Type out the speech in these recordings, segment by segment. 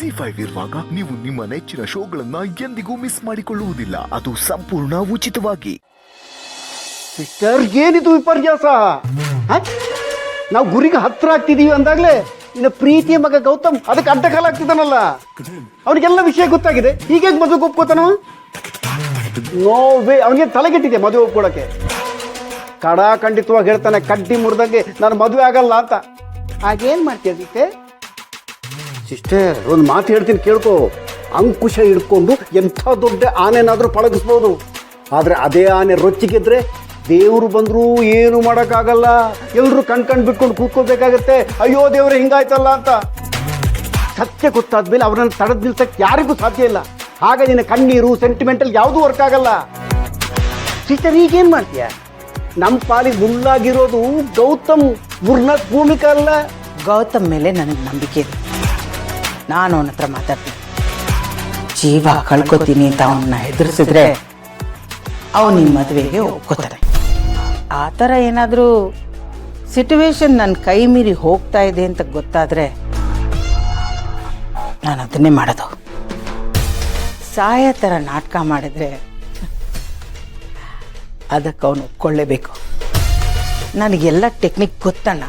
ZEE5 ಇರುವಾಗ ನೀವು ನಿಮ್ಮ ನೆಚ್ಚಿನ ಶೋಗಳನ್ನ ಎಂದಿಗೂ ಮಿಸ್ ಮಾಡಿಕೊಳ್ಳುವುದಿಲ್ಲ. ಅದು ಸಂಪೂರ್ಣ ಉಚಿತವಾಗಿ. ಸಿಸ್ಟರ್, ಏನಿದು ವಿಪರ್ಯಾಸ? ನಾವು ಗುರಿಗೆ ಹತ್ರ ಆಗ್ತಿದೀವಿ ಅಂದಾಗ್ಲೇ ಇನ್ನು ಪ್ರೀತಿಯ ಮಗ ಗೌತಮ್ ಅದಕ್ಕೆ ಅಡ್ಡಕಾಲ ಆಗ್ತಿದ್ದಾನಲ್ಲ. ಅವನಿಗೆಲ್ಲ ವಿಷಯ ಗೊತ್ತಾಗಿದೆ. ಹೀಗೆ ಮದುವೆಗೆ ಒಪ್ಕೋತಾನ? No way. ಅವನಿಗೆ ತಲೆಗೆಟ್ಟಿದೆ ಮದುವೆ ಒಪ್ಕೊಳಕ್ಕೆ. ಖಂಡಿತವಾಗಿ ಹೇಳ್ತಾನೆ, ಕಡ್ಡಿ ಮುರಿದಂಗೆ ನಾನು ಮದುವೆ ಆಗಲ್ಲ ಅಂತ. ಹಾಗೇನ್ ಮಾಡ್ತೀಯ ಸಿಸ್ಟರ್? ಒಂದು ಮಾತು ಹೇಳ್ತೀನಿ ಕೇಳ್ಕೊ. ಅಂಕುಶ ಹಿಡ್ಕೊಂಡು ಎಂಥ ದೊಡ್ಡ ಆನೆನಾದ್ರೂ ಪಳಗಿಸ್ಬೋದು. ಆದ್ರೆ ಅದೇ ಆನೆ ರೊಚ್ಚಿಗೆದ್ರೆ ದೇವರು ಬಂದರೂ ಏನು ಮಾಡೋಕ್ಕಾಗಲ್ಲ. ಎಲ್ಲರೂ ಕಣ್ ಬಿಟ್ಕೊಂಡು ಕೂತ್ಕೋಬೇಕಾಗತ್ತೆ. ಅಯ್ಯೋ ದೇವ್ರೆ ಹಿಂಗಾಯ್ತಲ್ಲ ಅಂತ. ಸತ್ಯ ಗೊತ್ತಾದ್ಮೇಲೆ ಅವ್ರನ್ನ ತಡೆದು ನಿಲ್ಸಕ್ಕೆ ಯಾರಿಗೂ ಸಾಧ್ಯ ಇಲ್ಲ. ಹಾಗೆ ನಿನ್ನ ಕಣ್ಣೀರು ಸೆಂಟಿಮೆಂಟಲ್ ಯಾವುದೂ ವರ್ಕ್ ಆಗಲ್ಲ. ಸಿಸ್ಟರ್, ಈಗೇನು ಮಾಡ್ತೀಯ? ನಮ್ಮ ಪಾಲಿಗೆ ಮುಳ್ಳಾಗಿರೋದು ಗೌತಮ್, ಭೂಮಿಕಾ ಅಲ್ಲ. ಗೌತಮ್ ಮೇಲೆ ನನಗೆ ನಂಬಿಕೆ ಇದೆ. ನಾನು ಅವನ ಹತ್ರ ಮಾತಾಡ್ತೀನಿ. ಜೀವ ಕಳ್ಕೊತೀನಿ ಅಂತ ಅವನ್ನ ಹೆದರ್ಸಿದ್ರೆ ಅವನು ನಿಮ್ಮ ಮದುವೆಗೆ ಒಪ್ಕೋತಾರೆ. ಆ ಥರ ಏನಾದರೂ ಸಿಟುವೇಶನ್ ನನ್ನ ಕೈ ಮೀರಿ ಹೋಗ್ತಾ ಇದೆ ಅಂತ ಗೊತ್ತಾದರೆ ನಾನು ಅದನ್ನೇ ಮಾಡೋದು. ಸಾಯ ಥರ ನಾಟಕ ಮಾಡಿದ್ರೆ ಅದಕ್ಕೆ ಅವನು ಒಪ್ಕೊಳ್ಳೇಬೇಕು. ನನಗೆಲ್ಲ ಟೆಕ್ನಿಕ್ ಗೊತ್ತಣ್ಣ.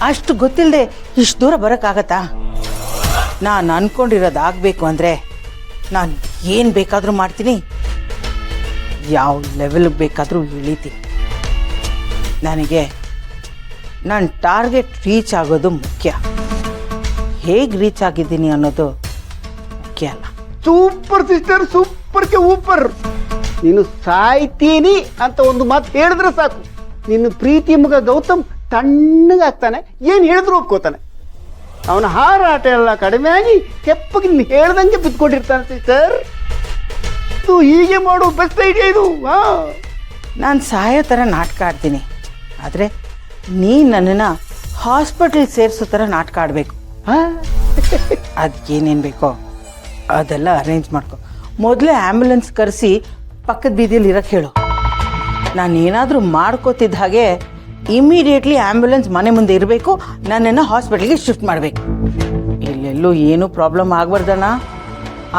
ಅಷ್ಟು ಗೊತ್ತಿಲ್ಲದೆ ಇಷ್ಟು ದೂರ ಬರೋಕ್ಕಾಗತ್ತಾ? ನಾನು ಅಂದ್ಕೊಂಡಿರೋದು ಆಗಬೇಕು ಅಂದರೆ ನಾನು ಏನು ಬೇಕಾದರೂ ಮಾಡ್ತೀನಿ, ಯಾವ ಲೆವೆಲ್ಗೆ ಬೇಕಾದರೂ ಇಳಿತೀನಿ. ನನಗೆ ನನ್ನ ಟಾರ್ಗೆಟ್ ರೀಚ್ ಆಗೋದು ಮುಖ್ಯ. ಹೇಗೆ ರೀಚ್ ಆಗಿದ್ದೀನಿ ಅನ್ನೋದು ಮುಖ್ಯ ಅಲ್ಲ. ಸೂಪರ್ ಸಿಸ್ಟರ್, ಸೂಪರ್ಗೆ ಊಪರ್. ನೀನು ಸಾಯ್ತೀನಿ ಅಂತ ಒಂದು ಮಾತು ಹೇಳಿದ್ರೆ ಸಾಕು, ನಿನ್ನ ಪ್ರೀತಿ ಮಗ ಗೌತಮ್ ತಣ್ಣಗಾಗ್ತಾನೆ. ಏನು ಹೇಳಿದ್ರು ಒಪ್ಕೋತಾನೆ. ಅವನ ಹಾರಾಟ ಎಲ್ಲ ಕಡಿಮೆ ಆಗಿ ಕೆಪ್ಪಗೆ ನೀನು ಹೇಳ್ದಂಗೆ ಬಿತ್ಕೊಂಡಿರ್ತಾನೆ ಸಿಸ್ಟರ್. ಇದು ಹೀಗೆ ಮಾಡೋ ಬೆಸ್ಟ್ ಐಡಿಯಾ ಇದು. ನಾನು ಸಾಯೋ ಥರ ನಾಟಕ ಆಡ್ತೀನಿ, ಆದರೆ ನೀನು ನನ್ನನ್ನು ಹಾಸ್ಪಿಟಲ್ ಸೇರಿಸೋ ಥರ ನಾಟಕ ಆಡಬೇಕು. ಅದಕ್ಕೇನೇನು ಬೇಕೋ ಅದೆಲ್ಲ ಅರೇಂಜ್ ಮಾಡ್ಕೊ. ಮೊದಲೇ ಆ್ಯಂಬುಲೆನ್ಸ್ ಕರೆಸಿ ಪಕ್ಕದ ಬೀದಿಯಲ್ಲಿ ಇರೋಕ್ಕೆ ಹೇಳು. ನಾನು ಏನಾದರೂ ಮಾಡ್ಕೋತಿದ್ದ ಹಾಗೆ ಇಮಿಡಿಯೇಟ್ಲಿ ಆ್ಯಂಬುಲೆನ್ಸ್ ಮನೆ ಮುಂದೆ ಇರಬೇಕು. ನನ್ನನ್ನು ಹಾಸ್ಪಿಟ್ಲಿಗೆ ಶಿಫ್ಟ್ ಮಾಡಬೇಕು. ಇಲ್ಲೆಲ್ಲೂ ಏನೂ ಪ್ರಾಬ್ಲಮ್ ಆಗಬಾರ್ದಣ್ಣ.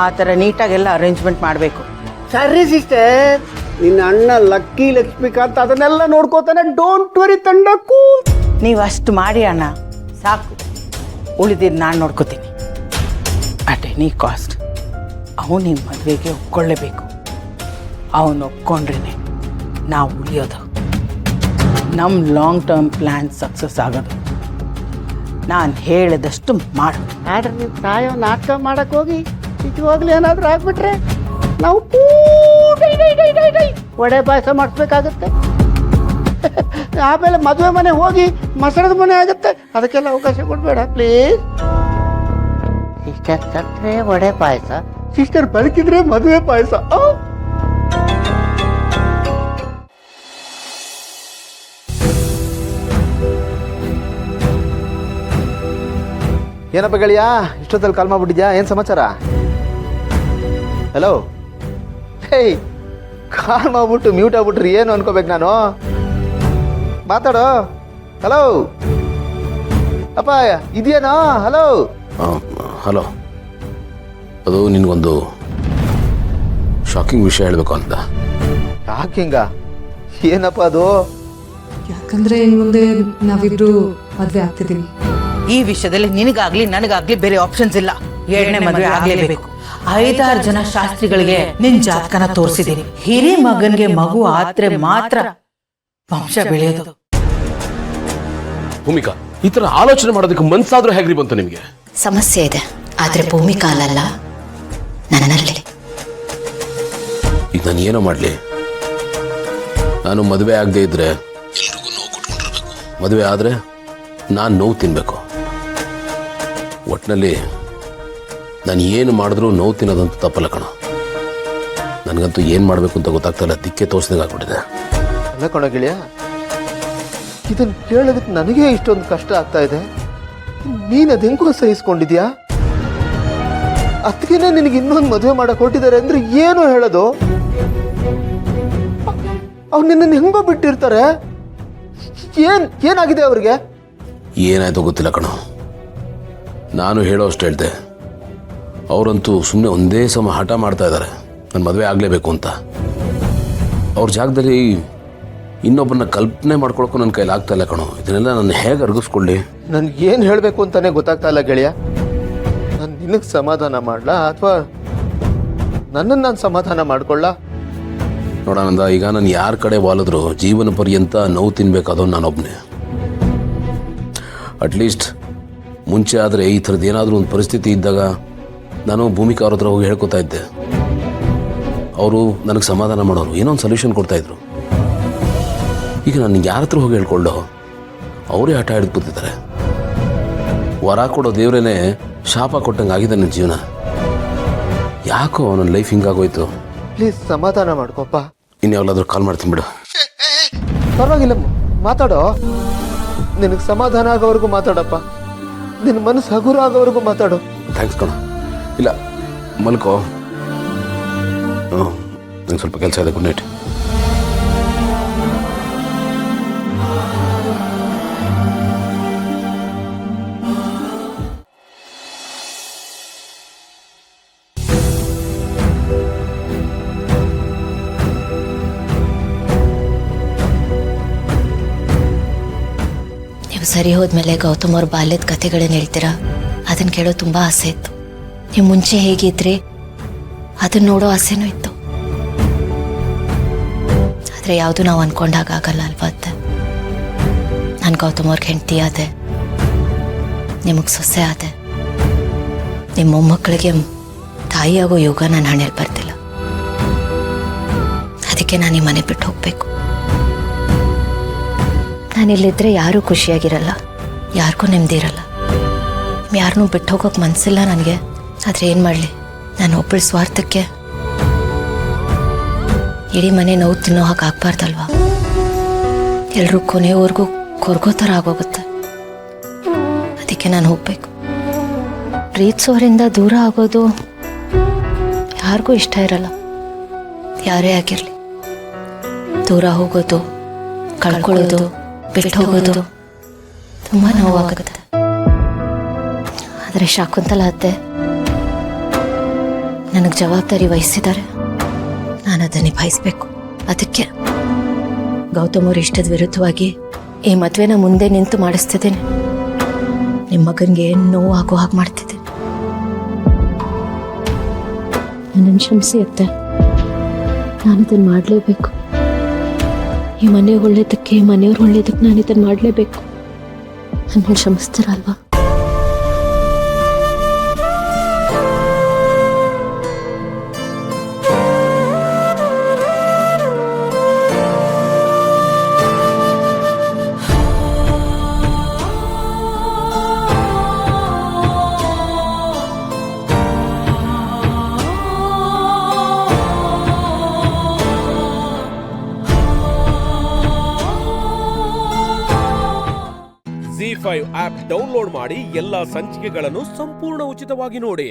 ಆ ಥರ ನೀಟಾಗೆಲ್ಲ ಅರೇಂಜ್ಮೆಂಟ್ ಮಾಡಬೇಕು. ಸರಿ ಸಿಸ್ಟರ್, ನಿನ್ನ ಅಣ್ಣ ಲಕ್ಕಿ ಲಕ್ಷ್ಮಿಕಾಂತ್ ಅದನ್ನೆಲ್ಲ ನೋಡ್ಕೋತಾನೆ. Don't worry ತಂಡಕ್ಕೂ. ನೀವು ಅಷ್ಟು ಮಾಡಿ ಅಣ್ಣ ಸಾಕು. ಉಳಿದಿದ್ದು ನಾನು ನೋಡ್ಕೋತೀನಿ. ಅಟ್ ಎನಿ ಕಾಸ್ಟ್ ಅವನು ನಿಮ್ಮ ಮದುವೆಗೆ ಒಪ್ಕೊಳ್ಳೇಬೇಕು. ಅವನು ಒಪ್ಕೊಂಡ್ರೇ ನಾವು ಉಳಿಯೋದು. ನಮ್ಮ ಲಾಂಗ್ ಟರ್ಮ್ ಪ್ಲ್ಯಾನ್ ಸಕ್ಸಸ್ ಆಗೋದು. ನಾನು ಹೇಳಿದಷ್ಟು ಮಾಡು. ಆಡ್ರಿ, ನೀವು ಸಾಯೋ ನಾಟಕ ಮಾಡಕ್ಕೆ ಹೋಗಿ ನಿಜವಾಗ್ಲೂ ಏನಾದರೂ ಆಗ್ಬಿಟ್ರೆ ನಾವು ವಡೆ ಪಾಯಸ ಮಾಡಿಸ್ಬೇಕಾಗತ್ತೆ. ಆಮೇಲೆ ಮದುವೆ ಮನೆ ಹೋಗಿ ಮಸಣದ ಮನೆ ಆಗುತ್ತೆ. ಅದಕ್ಕೆಲ್ಲ ಅವಕಾಶ ಕೊಡಬೇಡ ಪ್ಲೀಸ್. ಸಿಸ್ಟರ್ ಸತ್ತರೆ ವಡೆ ಪಾಯಸ, ಸಿಸ್ಟರ್ ಬದುಕಿದ್ರೆ ಮದುವೆ ಪಾಯಸ. ಏನಪ್ಪ ಗೆಳೆಯ, ಇಷ್ಟೊತ್ತಲ್ಲಿ ಕಾಲ್ ಮಾಡ್ಬಿಟ್ಟಿದ್ಯಾ? ಏನು ಸಮಾಚಾರ? ಹಲೋ. ಹೇಯ್, ಕಾಲ್ ಮಾಡ್ಬಿಟ್ಟು ಮ್ಯೂಟ್ ಆಗ್ಬಿಟ್ರಿ ಏನು ಅನ್ಕೋಬೇಕು ನಾನು? ಮಾತಾಡೋ. ಹಲೋ ಅಪ್ಪ, ಇದೆಯೇನೋ? ಹಲೋ. ಹಲೋ. ಅದು ನಿನಗೊಂದು ಶಾಕಿಂಗ್ ವಿಷಯ ಹೇಳಬೇಕು ಅಂತ. ಶಾಕಿಂಗ? ಏನಪ್ಪ ಅದು? ಯಾಕಂದ್ರೆ ಇನ್ನು ಮುಂದೆ ನಾವಿಬ್ರು ಮದ್ವೆ ಆಗ್ತಿದೀವಿ. ಈ ವಿಷಯದಲ್ಲಿ ನಿನಗಾಗ್ಲಿ ನನಗಾಗ್ಲಿ ಬೇರೆ ಆಪ್ಷನ್ಸ್ ಇಲ್ಲ. 2ನೇ ಮದುವೆ ಆಗಲೇಬೇಕು. 5-6 ಜನ ಶಾಸ್ತ್ರಿಗಳಿಗೆ ನಿನ್ ಜಾತಕನ ತೋರಿಸಿದೀನಿ. ಹಿರಿ ಮಗನ್ಗೆ ಮಗು ಆದ್ರೆ ಮಾತ್ರ ವಂಶ ಬೆಳೆಯೋದು. ಭೂಮಿಕಾ, ಈ ತರ ಆಲೋಚನೆ ಮಾಡೋದಕ್ಕೆ ಮನ್ಸಾದ್ರೂ ಹೇಗ್ರಿ ಬಂತು ನಿಮಗೆ? ಸಮಸ್ಯೆ ಇದೆ, ಆದ್ರೆ ಭೂಮಿಕಾ ಅಲ್ಲ, ನನ್ನಲ್ಲಿ. ಈಗ ನಾನು ಏನೋ ಮಾಡ್ಲಿ? ನಾನು ಮದುವೆ ಆಗದೆ ಇದ್ರೆ ಎಲ್ರಿಗೂ ನೋವು ಕೊಟ್ಕೊಂಡಿರ್ಬೇಕು. ಮದುವೆ ಆದ್ರೆ ನಾನು ನೋವು ತಿನ್ಬೇಕು. ಒಟ್ಟಿನಲ್ಲಿ ನಾನು ಏನು ಮಾಡಿದ್ರೂ ನೋವು ತಿನ್ನೋದಂತೂ ತಪ್ಪಲ್ಲ ಕಣ. ನನಗಂತೂ ಏನು ಮಾಡಬೇಕು ಅಂತ ಗೊತ್ತಾಗ್ತಾಯಿಲ್ಲ. ದಿಕ್ಕೆ ತೋರಿಸ್ದಾಗ ಆಗ್ಬಿಟ್ಟಿದೆ. ಅಲ್ಲ ಕಣ ಗೆಳೆಯ, ಇದನ್ನು ಕೇಳೋದಕ್ಕೆ ನನಗೆ ಇಷ್ಟೊಂದು ಕಷ್ಟ ಆಗ್ತಾ ಇದೆ. ನೀನು ಅದು ಹೆಂಗೋ ಸಹಿಸ್ಕೊಂಡಿದ್ಯಾ? ಅದಕ್ಕೇನೆ ನಿನಗೆ ಇನ್ನೊಂದು ಮದುವೆ ಮಾಡಕ್ಕೆ ಹೊರಟಿದ್ದಾರೆ ಅಂದರೆ ಏನು ಹೇಳೋದು? ಅವ್ರು ನಿನ್ನನ್ನು ಹೆಂಗೋ ಬಿಟ್ಟಿರ್ತಾರೆ. ಏನಾಗಿದೆ ಅವ್ರಿಗೆ? ಏನಾಯ್ತು ಗೊತ್ತಿಲ್ಲ ಕಣೋ. ನಾನು ಹೇಳೋ ಅಷ್ಟು ಹೇಳ್ದೆ, ಅವರಂತೂ ಸುಮ್ಮನೆ ಒಂದೇ ಸಮ ಹಠ ಮಾಡ್ತಾ ಇದ್ದಾರೆ ನನ್ನ ಮದುವೆ ಆಗಲೇಬೇಕು ಅಂತ. ಅವ್ರ ಜಾಗದಲ್ಲಿ ಇನ್ನೊಬ್ಬರನ್ನ ಕಲ್ಪನೆ ಮಾಡ್ಕೊಳಕ್ಕೂ ನನ್ನ ಕೈಲಿ ಆಗ್ತಾ ಇಲ್ಲ ಕಣೋ. ಇದನ್ನೆಲ್ಲ ನಾನು ಹೇಗೆ ಅರ್ಗಿಸ್ಕೊಳ್ಳಿ? ನನ್ಗೆ ಏನು ಹೇಳಬೇಕು ಅಂತಾನೆ ಗೊತ್ತಾಗ್ತಾ ಇಲ್ಲ ಗೆಳೆಯ. ನಾನು ನಿನಗೆ ಸಮಾಧಾನ ಮಾಡಲಾ ಅಥವಾ ನನ್ನನ್ನು ನಾನು ಸಮಾಧಾನ ಮಾಡ್ಕೊಳ್ಳ? ನೋಡಾನಂದ, ಈಗ ನಾನು ಯಾರ ಕಡೆ ವಾಲಿದ್ರು ಜೀವನ ಪರ್ಯಂತ ನೋವು ತಿನ್ಬೇಕಾದವ್ ನಾನೊಬ್ಬನೇ. ಅಟ್ಲೀಸ್ಟ್ ಮುಂಚೆ ಆದರೆ ಈ ಥರದ್ದು ಏನಾದರೂ ಒಂದು ಪರಿಸ್ಥಿತಿ ಇದ್ದಾಗ ನಾನು ಭೂಮಿಕಾ ಅವ್ರ ಹತ್ರ ಹೋಗಿ ಹೇಳ್ಕೊತಾ ಇದ್ದೆ. ಅವರು ನನಗೆ ಸಮಾಧಾನ ಮಾಡೋರು, ಏನೋ ಒಂದು ಸೊಲ್ಯೂಷನ್ ಕೊಡ್ತಾಯಿದ್ರು. ಈಗ ನಾನು ಯಾರ ಹತ್ರ ಹೋಗಿ ಹೇಳ್ಕೊಳ್ಳೋ? ಅವರೇ ಆಟ ಹಿಡಿದು ಕೂತಿದ್ದಾರೆ. ವರ ಕೊಡೋ ದೇವರೇನೆ ಶಾಪ ಕೊಟ್ಟಂಗೆ ಆಗಿದೆ ನನ್ನ ಜೀವನ. ಯಾಕೋ ನನ್ನ ಲೈಫ್ ಹಿಂಗಾಗೋಯ್ತು. ಪ್ಲೀಸ್ ಸಮಾಧಾನ ಮಾಡ್ಕೊಪ್ಪ. ಇನ್ಯಾವಲಾದ್ರೂ ಕಾಲ್ ಮಾಡ್ತೀನಿ ಬಿಡು. ಪರವಾಗಿಲ್ಲ, ಮಾತಾಡೋ. ನಿನಗೆ ಸಮಾಧಾನ ಆಗೋವರೆಗೂ ಮಾತಾಡಪ್ಪ. ನಿನ್ನ ಮನಸ್ಸು ಹಗುರ ಆಗೋವರೆಗೂ ಮಾತಾಡು. ಥ್ಯಾಂಕ್ಸ್ ಕಣ. ಇಲ್ಲ ಮಲ್ಕೋ, ನಂಗೆ ಸ್ವಲ್ಪ ಕೆಲಸ ಇದೆ. Good night. ನೀವು ಸರಿ ಹೋದ್ಮೇಲೆ ಗೌತಮ್ ಅವ್ರ ಬಾಲ್ಯದ ಕಥೆಗಳನ್ನ ಹೇಳ್ತೀರಾ, ಅದನ್ನ ಕೇಳೋ ತುಂಬಾ ಆಸೆ ಇತ್ತು. ನೀವು ಮುಂಚೆ ಹೇಗಿದ್ರಿ ಅದನ್ನ ನೋಡೋ ಆಸೆನೂ ಇತ್ತು. ಆದರೆ ಯಾವುದು ನಾವು ಅನ್ಕೊಂಡಾಗ ಆಗಲ್ಲ ಅಲ್ವಾ ಅತ್ತೆ? ನಾನು ಗೌತಮ್ ಅವ್ರಿಗೆ ಹೆಂಡತಿ ಆದೆ, ನಿಮಗೆ ಸೊಸೆ ಆದೆ. ನಿಮ್ಮ ಮೊಮ್ಮಕ್ಕಳಿಗೆ ತಾಯಿಯಾಗೋ ಯೋಗ ನನ್ನ ಹಣೆಯಲ್ಲಿ ಬರ್ತಿಲ್ಲ. ಅದಕ್ಕೆ ನಾನು ಈ ಮನೆ ಬಿಟ್ಟು ಹೋಗ್ಬೇಕು. ನಾನಿಲ್ಲಿದ್ದರೆ ಯಾರೂ ಖುಷಿಯಾಗಿರಲ್ಲ, ಯಾರಿಗೂ ನೆಮ್ಮದಿ ಇರಲ್ಲ. ಯಾರನ್ನೂ ಬಿಟ್ಟು ಹೋಗೋಕೆ ಮನಸ್ಸಿಲ್ಲ ನನಗೆ. ಆದರೆ ಏನು ಮಾಡಲಿ, ನಾನು ಒಬ್ಬಳ ಸ್ವಾರ್ಥಕ್ಕೆ ಇಡೀ ಮನೆ ನೋವು ತಿನ್ನೋ ಹಾಗೆ ಆಗ್ಬಾರ್ದಲ್ವಾ? ಎಲ್ಲರೂ ಕೊನೆಯವರೆಗೂ ಕೊರ್ಗೋ ಥರ ಆಗೋಗುತ್ತೆ. ಅದಕ್ಕೆ ನಾನು ಹೋಗ್ಬೇಕು. ಪ್ರೀತಿಸೋರಿಂದ ದೂರ ಆಗೋದು ಯಾರಿಗೂ ಇಷ್ಟ ಇರಲ್ಲ, ಯಾರೇ ಆಗಿರಲಿ. ದೂರ ಹೋಗೋದು, ಕಳ್ಕೊಳ್ಳೋದು, ಬಿಟ್ಟು ಹೋಗೋದು ತುಂಬ ನೋವಾಗುತ್ತೆ. ಆದರೆ ಶಾಕುಂತಲ ಅತ್ತೆ ನನಗೆ ಜವಾಬ್ದಾರಿ ವಹಿಸಿದ್ದಾರೆ, ನಾನು ಅದನ್ನು ನಿಭಾಯಿಸಬೇಕು. ಅದಕ್ಕೆ ಗೌತಮ್ ಅವ್ರ ಇಷ್ಟದ ವಿರುದ್ಧವಾಗಿ ಈ ಮದುವೆನ ಮುಂದೆ ನಿಂತು ಮಾಡಿಸ್ತಿದ್ದೇನೆ. ನಿಮ್ಮ ಮಗನಿಗೆ ಏನು ನೋವು ಆಗೋ ಹಾಗೆ ಮಾಡ್ತಿದ್ದೇನೆ. ನನ್ನನ್ನು ಕ್ಷಮಿಸಿ ಅತ್ತೆ, ನಾನು ಇದನ್ನು ಮಾಡಲೇಬೇಕು. ಈ ಮನೆ ಒಳ್ಳೇದಕ್ಕೆ, ಈ ಮನೆಯವ್ರು ಒಳ್ಳೇದಕ್ಕೆ ನಾನು ಇದನ್ನು ಮಾಡಲೇಬೇಕು. ನನ್ನನ್ನು ಕ್ಷಮಿಸ್ತೀರಲ್ವಾ? ZEE5 ಆಪ್ ಡೌನ್ಲೋಡ್ ಮಾಡಿ ಎಲ್ಲಾ ಸಂಚಿಕೆಗಳನ್ನು ಸಂಪೂರ್ಣ ಉಚಿತವಾಗಿ ನೋಡಿ.